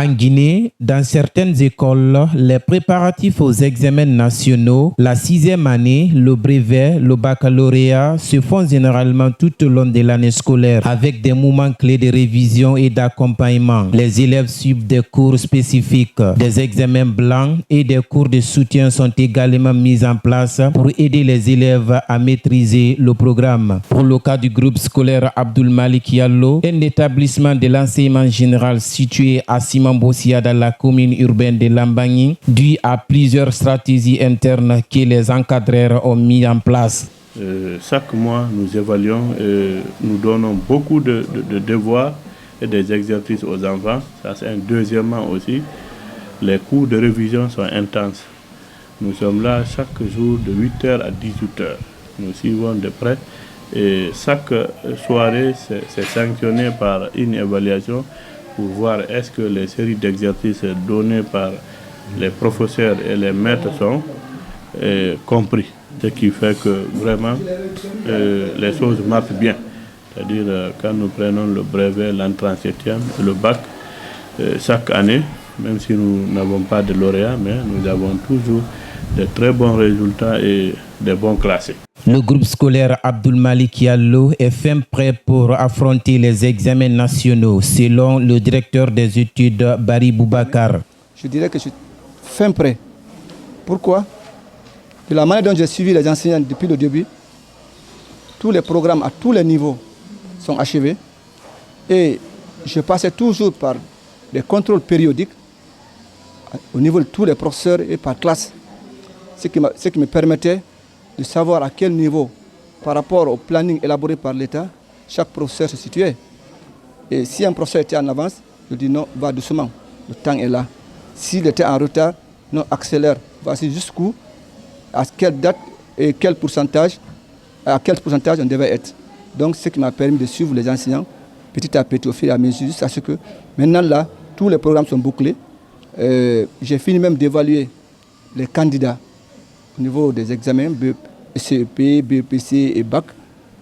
En Guinée, dans certaines écoles, les préparatifs aux examens nationaux, la 6e année, le brevet, le baccalauréat se font généralement tout au long de l'année scolaire avec des moments clés de révision et d'accompagnement. Les élèves suivent des cours spécifiques, des examens blancs et des cours de soutien sont également mis en place pour aider les élèves à maîtriser le programme. Pour le cas du groupe scolaire Abdoul Malik Diallo, un établissement de l'enseignement général situé à Simambossia dans la commune urbaine de Lambangi, dû à plusieurs stratégies internes que les encadreurs ont mis en place. Chaque mois, nous évaluons, nous donnons beaucoup de devoirs et des exercices aux enfants. Ça, c'est un deuxièmement aussi. Les cours de révision sont intenses. Nous sommes là chaque jour de 8h à 18h. Nous suivons de près et chaque soirée, c'est sanctionné par une évaluation pour voir est-ce que les séries d'exercices données par les professeurs et les maîtres sont compris. Ce qui fait que vraiment les choses marchent bien. C'est-à-dire quand nous prenons le brevet, l'entrée en 7e, le bac, chaque année, même si nous n'avons pas de lauréat, mais nous avons toujours de très bons résultats et des bons classés. Le groupe scolaire Abdoul Malik Diallo est fin prêt pour affronter les examens nationaux, selon le directeur des études Barry Boubacar. Je dirais que je suis fin prêt. Pourquoi? De la manière dont j'ai suivi les enseignants depuis le début, tous les programmes à tous les niveaux sont achevés et je passais toujours par des contrôles périodiques au niveau de tous les professeurs et par classe, ce qui me permettait de savoir à quel niveau, par rapport au planning élaboré par l'État, chaque professeur se situait. Et si un professeur était en avance, je dis non, va doucement, le temps est là. S'il était en retard, non, accélère, voici jusqu'où, à quelle date et à quel pourcentage on devait être. Donc ce qui m'a permis de suivre les enseignants petit à petit au fur et à mesure, jusqu'à ce que maintenant là, tous les programmes sont bouclés. J'ai fini même d'évaluer les candidats au niveau des examens CEP, BEPC et BAC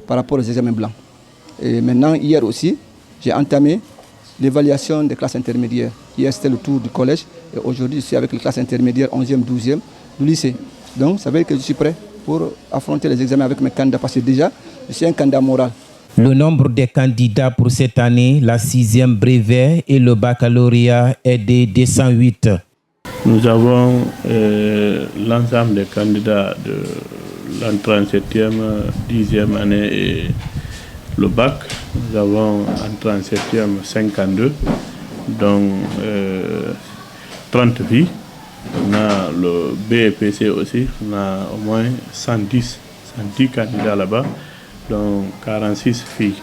par rapport aux examens blancs. Et maintenant, hier aussi, j'ai entamé l'évaluation des classes intermédiaires. Hier, c'était le tour du collège et aujourd'hui, je suis avec les classes intermédiaires 11e, 12e du lycée. Donc, ça veut dire que je suis prêt pour affronter les examens avec mes candidats parce que déjà, je suis un candidat moral. Le nombre des candidats pour cette année, la 6e brevet et le baccalauréat est de 208. Nous avons l'ensemble des candidats de l'entrée en 7e, 10e année et le bac. Nous avons entrée en 7e 52, dont 30 filles. On a le BEPC aussi, on a au moins 110 candidats là-bas, dont 46 filles.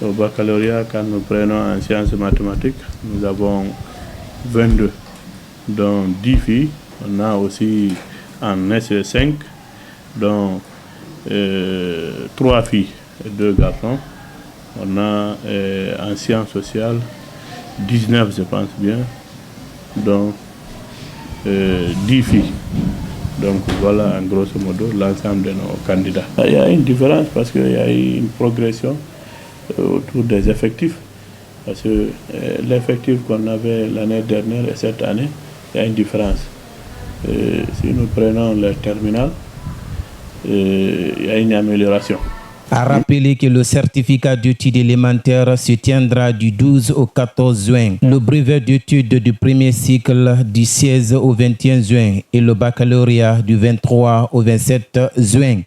Au baccalauréat, quand nous prenons en sciences mathématiques, nous avons 22, dont 10 filles. On a aussi en SE5, dont 3 filles et 2 garçons. On a en sciences sociales 19, je pense bien, dont 10 filles. Donc voilà en grosso modo l'ensemble de nos candidats. Il y a une différence parce qu'il y a une progression autour des effectifs. Parce que l'effectif qu'on avait l'année dernière et cette année, il y a une différence. Si nous prenons le terminal, il y a une amélioration. À rappeler que le certificat d'études élémentaires se tiendra du 12 au 14 juin, le brevet d'études du premier cycle du 16 au 21 juin et le baccalauréat du 23 au 27 juin.